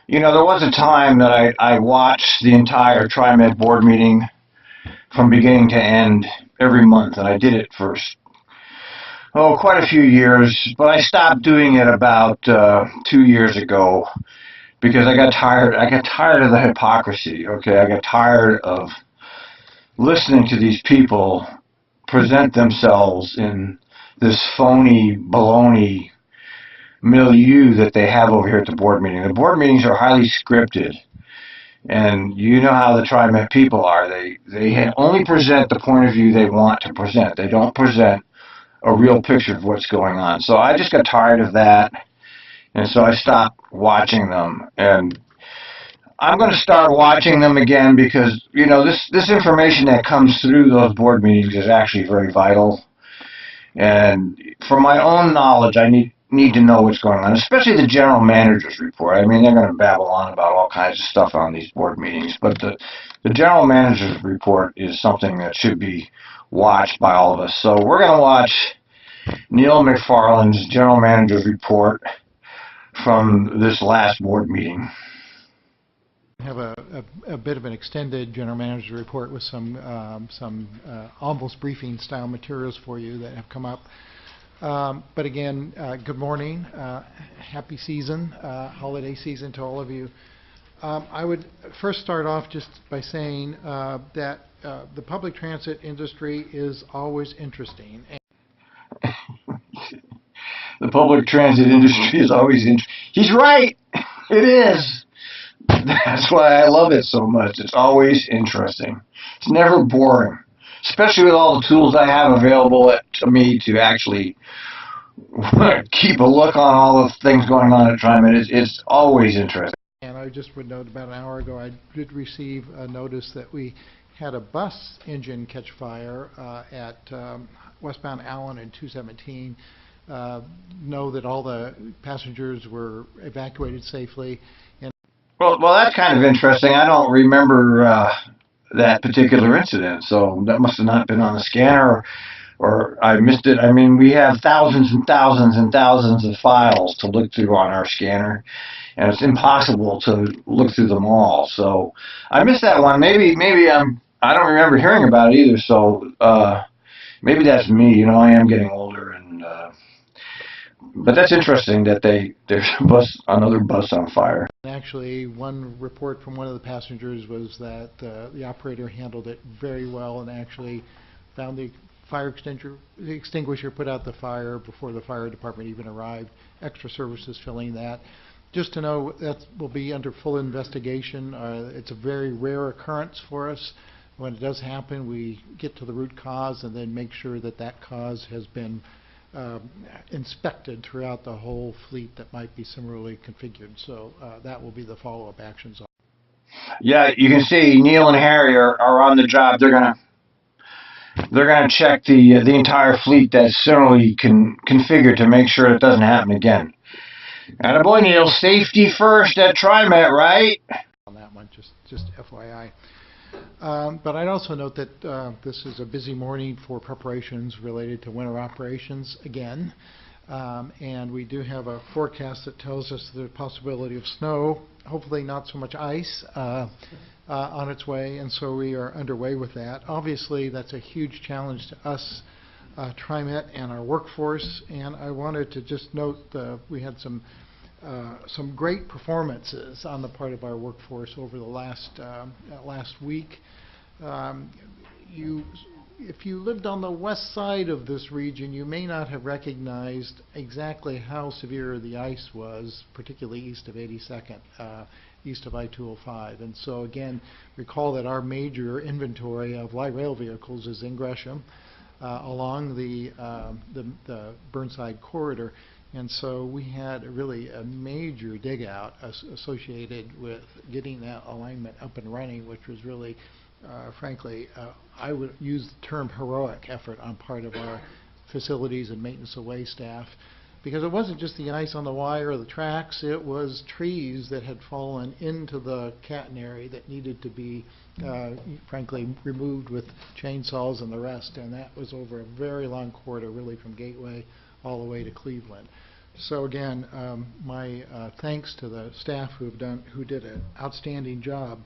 You know, there was a time that I watched the entire Trimet board meeting from beginning to end every month, and I did it for quite a few years. But I stopped doing it about 2 years ago because I got tired. I got tired of the hypocrisy. Okay, I got tired of listening to these people present themselves in this phony baloney milieu that they have over here at the board meeting. The board meetings are highly scripted, and you know how the TriMet people are. They only present the point of view they want to present. They don't present a real picture of what's going on. So I just got tired of that, and so I stopped watching them. And I'm going to start watching them again because you know this information that comes through those board meetings is actually very vital. And for my own knowledge, I need to know what's going on, especially the general manager's report. I mean, they're going to babble on about all kinds of stuff on these board meetings, but the general manager's report is something that should be watched by all of us. So we're going to watch Neil McFarland's general manager's report from this last board meeting. Have a bit of an extended general manager report with some almost briefing style materials for you that have come up. But again, good morning, happy season, holiday season to all of you. I would first start off just by saying that the public transit industry is always interesting. The public transit industry is always interesting. He's right. It is. That's why I love it so much. It's always interesting. It's never boring, especially with all the tools I have available to me to actually keep a look on all the things going on at TriMet. It's always interesting. And I just would note about an hour ago I did receive a notice that we had a bus engine catch fire at westbound Allen and 217. Know that all the passengers were evacuated safely. And well, that's kind of interesting. I don't remember that particular incident, so that must have not been on the scanner, or I missed it. I mean, we have thousands and thousands and thousands of files to look through on our scanner, and it's impossible to look through them all. So I missed that one. Maybe I don't remember hearing about it either. So maybe that's me. You know, I am getting older, and but that's interesting that there's another bus on fire. Actually, one report from one of the passengers was that the operator handled it very well and actually found the fire extinguisher, put out the fire before the fire department even arrived. Extra services filling that. Just to know that will be under full investigation. It's a very rare occurrence for us. When it does happen, we get to the root cause and then make sure that that cause has been inspected throughout the whole fleet that might be similarly configured. So that will be the follow-up actions. Yeah, you can see Neil and Harry are on the job. They're gonna check the entire fleet that's similarly configured to make sure it doesn't happen again. Attaboy, Neil. Safety first at TriMet, right? On that one, just FYI. But I'd also note that this is a busy morning for preparations related to winter operations again. And we do have a forecast that tells us the possibility of snow, hopefully not so much ice, on its way. And so we are underway with that. Obviously, that's a huge challenge to us, TriMet, and our workforce. And I wanted to just note we had some great performances on the part of our workforce over the last week. If you lived on the west side of this region, you may not have recognized exactly how severe the ice was, particularly east of 82nd, east of I-205. And so again, recall that our major inventory of light rail vehicles is in Gresham, along the Burnside corridor. And so we had really a major dig out associated with getting that alignment up and running, which was really, frankly, I would use the term heroic effort on part of our facilities and maintenance away staff. Because it wasn't just the ice on the wire or the tracks, it was trees that had fallen into the catenary that needed to be, frankly, removed with chainsaws and the rest. And that was over a very long corridor, really from Gateway all the way to Cleveland. So again, my thanks to the staff who did an outstanding job.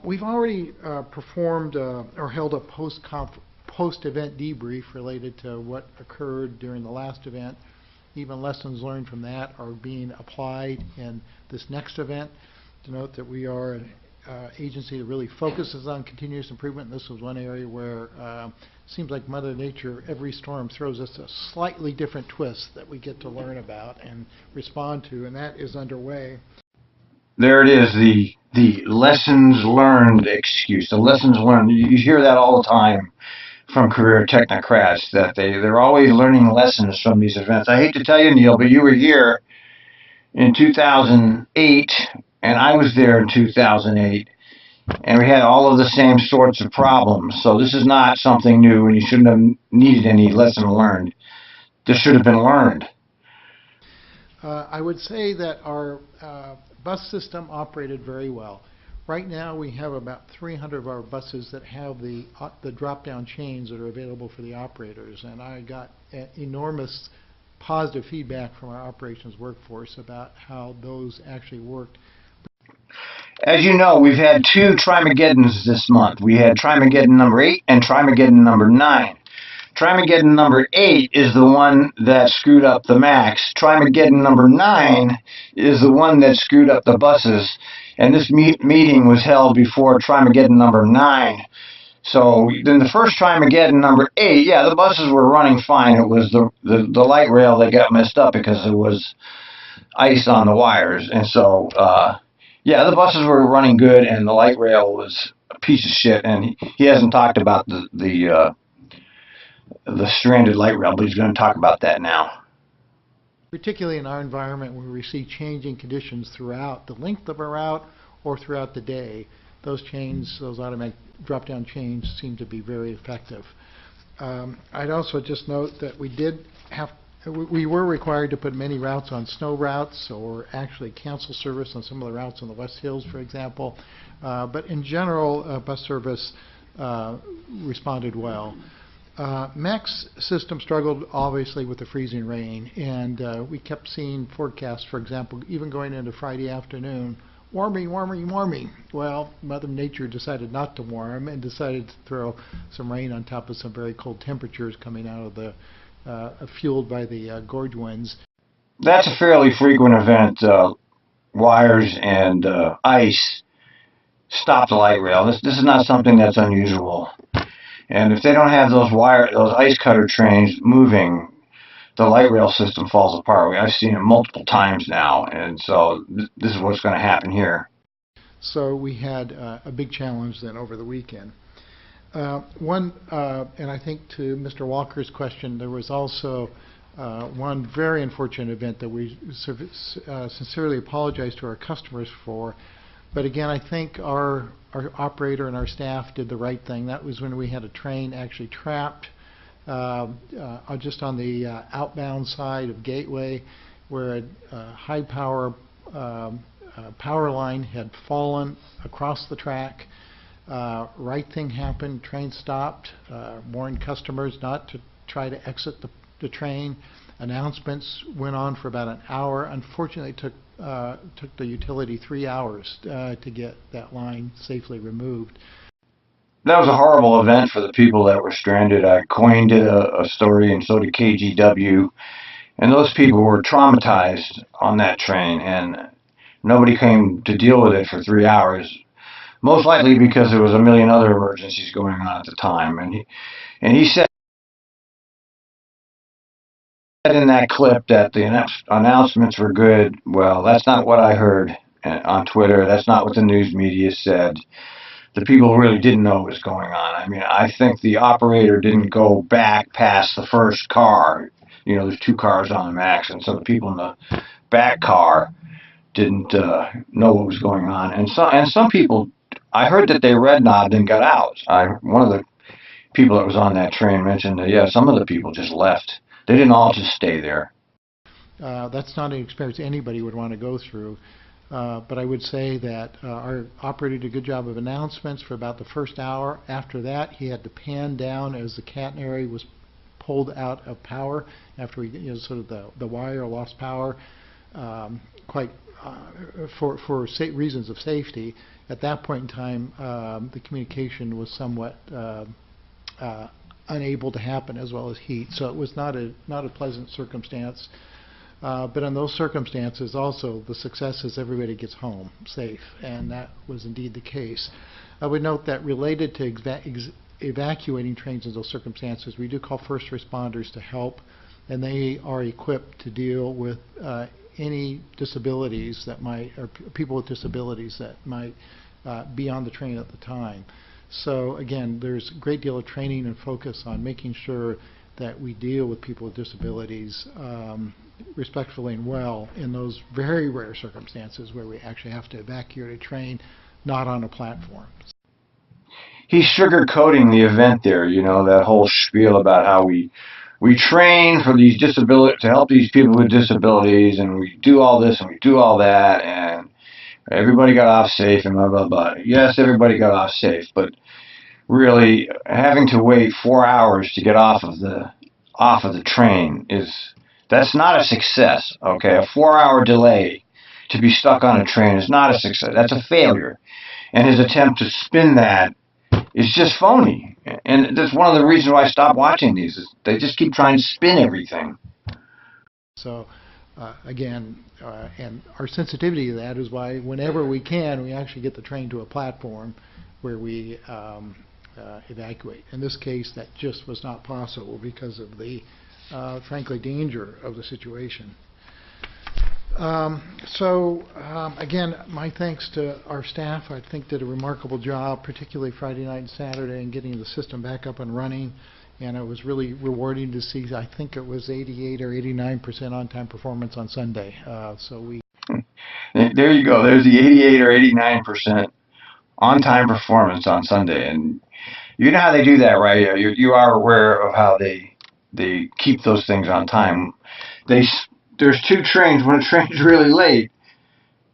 We've already performed or held a post-event debrief related to what occurred during the last event. Even lessons learned from that are being applied in this next event. To note that we are an agency that really focuses on continuous improvement. And this was one area where it seems like Mother Nature, every storm throws us a slightly different twist that we get to learn about and respond to, and that is underway. There it is, the lessons learned excuse. The lessons learned. You hear that all the time from career technocrats, that they're always learning lessons from these events. I hate to tell you, Neil, but you were here in 2008, and I was there in 2008, and we had all of the same sorts of problems. So this is not something new, and you shouldn't have needed any lesson learned. This should have been learned. I would say that our bus system operated very well. Right now we have about 300 of our buses that have the drop-down chains that are available for the operators, and I got enormous positive feedback from our operations workforce about how those actually worked. As you know, we've had two Trimageddons this month. We had Trimageddon number 8 and Trimageddon number 9. Trimageddon number 8 is the one that screwed up the Max. Trimageddon number 9 is the one that screwed up the buses. And this meeting was held before Trimageddon number 9. So in the first Trimageddon number 8, yeah, the buses were running fine. It was the light rail that got messed up because there was ice on the wires. And so, yeah, the buses were running good, and the light rail was a piece of shit. And he hasn't talked about the stranded light rail, but he's going to talk about that now. Particularly in our environment where we see changing conditions throughout the length of a route or throughout the day, those chains, those automatic drop-down chains, seem to be very effective. I'd also just note that we were required to put many routes on snow routes, or actually cancel service on some of the routes on the West Hills, for example. But in general, bus service responded well. MEC's system struggled obviously with the freezing rain, and we kept seeing forecasts, for example, even going into Friday afternoon, warming, warming, warming. Well, Mother Nature decided not to warm and decided to throw some rain on top of some very cold temperatures coming out of the fueled by the gorge winds. That's a fairly frequent event. Wires and ice stop the light rail. This is not something that's unusual. And if they don't have those ice cutter trains moving, the light rail system falls apart. I've seen it multiple times now, and so this is what's going to happen here. So we had a big challenge then over the weekend. And I think to Mr. Walker's question, there was also one very unfortunate event that we sincerely apologize to our customers for. But again, I think our operator and our staff did the right thing. That was when we had a train actually trapped just on the outbound side of Gateway, where a high power power line had fallen across the track. Right thing happened. Train stopped. Warned customers not to try to exit the train. Announcements went on for about an hour. Unfortunately, it took the utility 3 hours to get that line safely removed. That was a horrible event for the people that were stranded. Coin did a story, and so did KGW. And those people were traumatized on that train, and nobody came to deal with it for 3 hours. Most likely because there was a million other emergencies going on at the time. And he said in that clip that the announcements were good. Well, that's not what I heard on Twitter. That's not what the news media said. The people really didn't know what was going on. I mean, I think the operator didn't go back past the first car. You know, there's 2 cars on the Max, and so the people in the back car didn't know what was going on. And some people, I heard that they red nodded and got out. One of the people that was on that train mentioned that, yeah, some of the people just left. They didn't all just stay there. That's not an experience anybody would want to go through. But I would say that our operator did a good job of announcements for about the first hour. After that, he had to pan down as the catenary was pulled out of power after we, sort of the wire lost power, quite for reasons of safety. At that point in time, the communication was somewhat unable to happen, as well as heat. So it was not a pleasant circumstance. But in those circumstances, also the success is everybody gets home safe, and that was indeed the case. I would note that related to evacuating trains in those circumstances, we do call first responders to help, and they are equipped to deal with any disabilities that might, or people with disabilities that might be on the train at the time. So again, there's a great deal of training and focus on making sure that we deal with people with disabilities respectfully and well in those very rare circumstances where we actually have to evacuate a train not on a platform. He's sugarcoating the event there, that whole spiel about how we train for these disabilities, to help these people with disabilities, and we do all this and we do all that, and everybody got off safe and blah, blah, blah. Yes, everybody got off safe, but really having to wait 4 hours to get off of the train that's not a success, okay? A 4-hour delay to be stuck on a train is not a success. That's a failure. And his attempt to spin that is just phony. And that's one of the reasons why I stopped watching these. Is they just keep trying to spin everything. So, again, and our sensitivity to that is why whenever we can, we actually get the train to a platform where we evacuate. In this case, that just was not possible because of the, frankly, danger of the situation. Again, my thanks to our staff. I think did a remarkable job, particularly Friday night and Saturday, in getting the system back up and running. And it was really rewarding to see, I think it was 88 or 89% on-time performance on Sunday. There you go. There's the 88 or 89% on-time performance on Sunday. And you know how they do that, right? You are aware of how they keep those things on time. There's two trains. When a train's really late,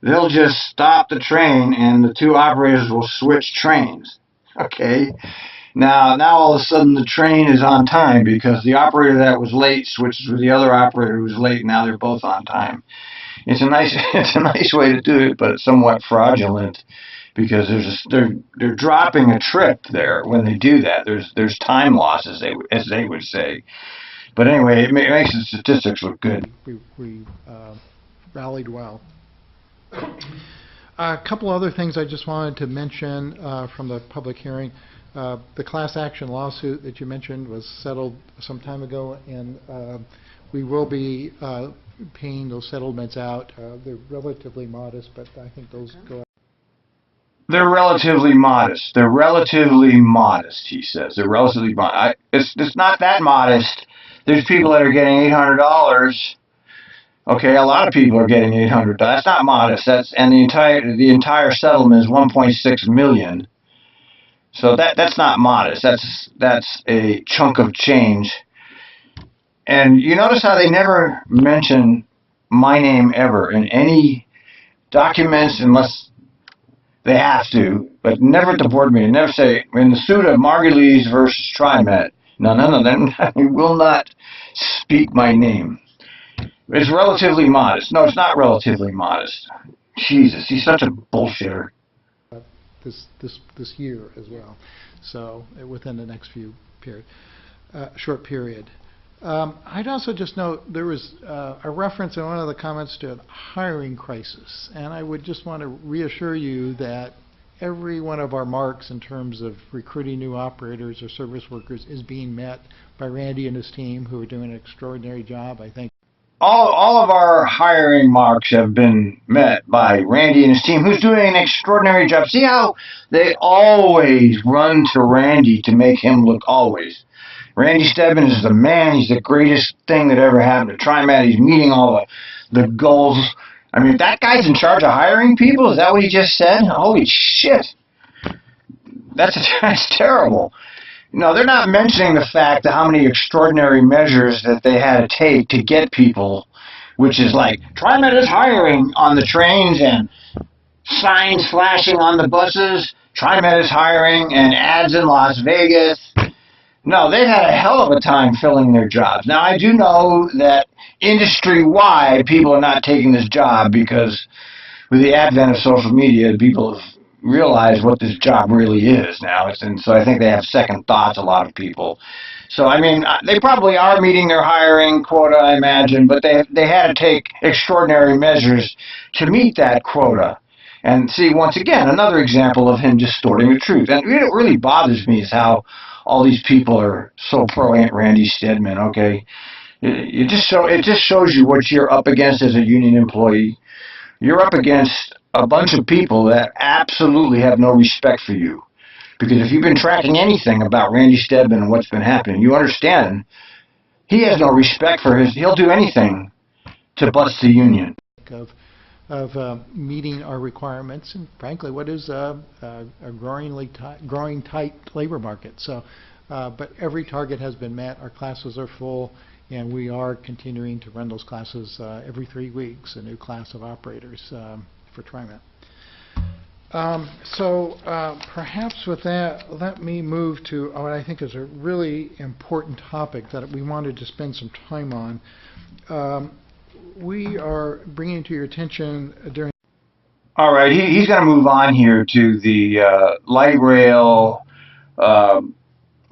they'll just stop the train and the two operators will switch trains. Okay? Now all of a sudden the train is on time because the operator that was late switches with the other operator who was late. Now they're both on time. It's a nice way to do it, but it's somewhat fraudulent because they're dropping a trip there when they do that. There's time loss, as they would say. But anyway, it makes the statistics look good. We rallied well. A couple other things I just wanted to mention from the public hearing. The class action lawsuit that you mentioned was settled some time ago, and we will be paying those settlements out. They're relatively modest, but I think those go out. They're relatively modest. They're relatively modest, he says. They're relatively modest. It's not that modest. There's people that are getting $800. Okay, a lot of people are getting $800. That's not modest. And the entire settlement is $1.6 million. So that's not modest. That's a chunk of change. And you notice how they never mention my name ever in any documents unless they have to, but never at the board meeting. Never say, in the suit of Margulies versus Trimet. None of them will not speak my name. It's relatively modest. No, it's not relatively modest. Jesus, he's such a bullshitter. This year as well, so within the next short period. I'd also just note there was a reference in one of the comments to a hiring crisis, and I would just want to reassure you that every one of our marks in terms of recruiting new operators or service workers is being met by Randy and his team, who are doing an extraordinary job, I think. All of our hiring marks have been met by Randy and his team, who's doing an extraordinary job. See how they always run to Randy to make him look always. Randy Steadman is the man. He's the greatest thing that ever happened to Trimet. He's meeting all the goals. I mean, if that guy's in charge of hiring people, is that what he just said? Holy shit. That's terrible. No, they're not mentioning the fact that how many extraordinary measures that they had to take to get people, which is like Trimet is hiring on the trains and signs flashing on the buses. Trimet is hiring and ads in Las Vegas. No, they've had a hell of a time filling their jobs. Now, I do know that industry-wide, people are not taking this job because with the advent of social media, people have realized what this job really is now. And so I think they have second thoughts, a lot of people. So, I mean, they probably are meeting their hiring quota, I imagine, but they had to take extraordinary measures to meet that quota. And see, once again, another example of him distorting the truth. And what really bothers me is how all these people are so pro Randy Steadman. Okay, it just shows you what you're up against as a union employee. You're up against a bunch of people that absolutely have no respect for you. Because if you've been tracking anything about Randy Steadman and what's been happening, you understand he has no respect for he'll do anything to bust the union. Of meeting our requirements, and frankly, what is a growing tight labor market. So, but every target has been met. Our classes are full, and we are continuing to run those classes every 3 weeks, a new class of operators for Trimet. Perhaps with that, let me move to what I think is a really important topic that we wanted to spend some time on. We are bringing to your attention during... All right, he's going to move on here to the light rail, how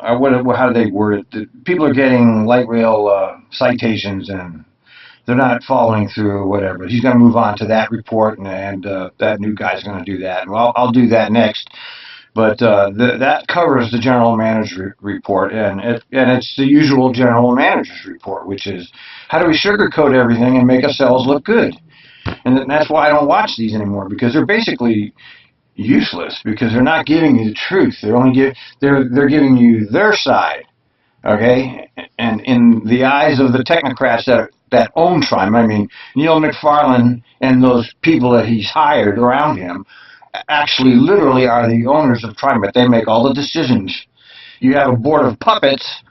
do they word it? People are getting light rail citations and they're not following through or whatever. He's going to move on to that report, and that new guy's going to do that. Well, I'll do that next. But that covers the general manager report, and it's the usual general manager's report, which is how do we sugarcoat everything and make ourselves look good? And that's why I don't watch these anymore, because they're basically useless, because they're not giving you the truth. They're giving you their side, okay? And in the eyes of the technocrats that own Trimet, I mean Neil McFarlane and those people that he's hired around him, actually literally are the owners of Trimet. They make all the decisions. You have a board of puppets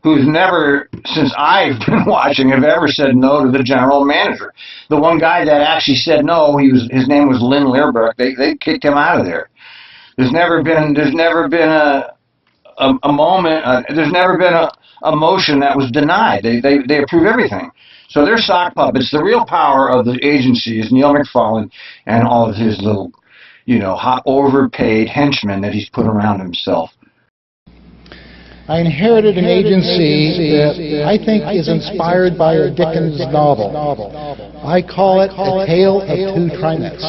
who's never, since I've been watching, have ever said no to the general manager. The one guy that actually said no, his name was Lynn Learberg. They kicked him out of there. There's never been a moment. There's never been a motion that was denied. They approve everything. So they're sock puppets. The real power of the agency is Neil McFarlane and all of his little, hot overpaid henchmen that he's put around himself. I inherited an agency that I think is inspired by a Dickens novel. I call it A Tale of Two Trimets.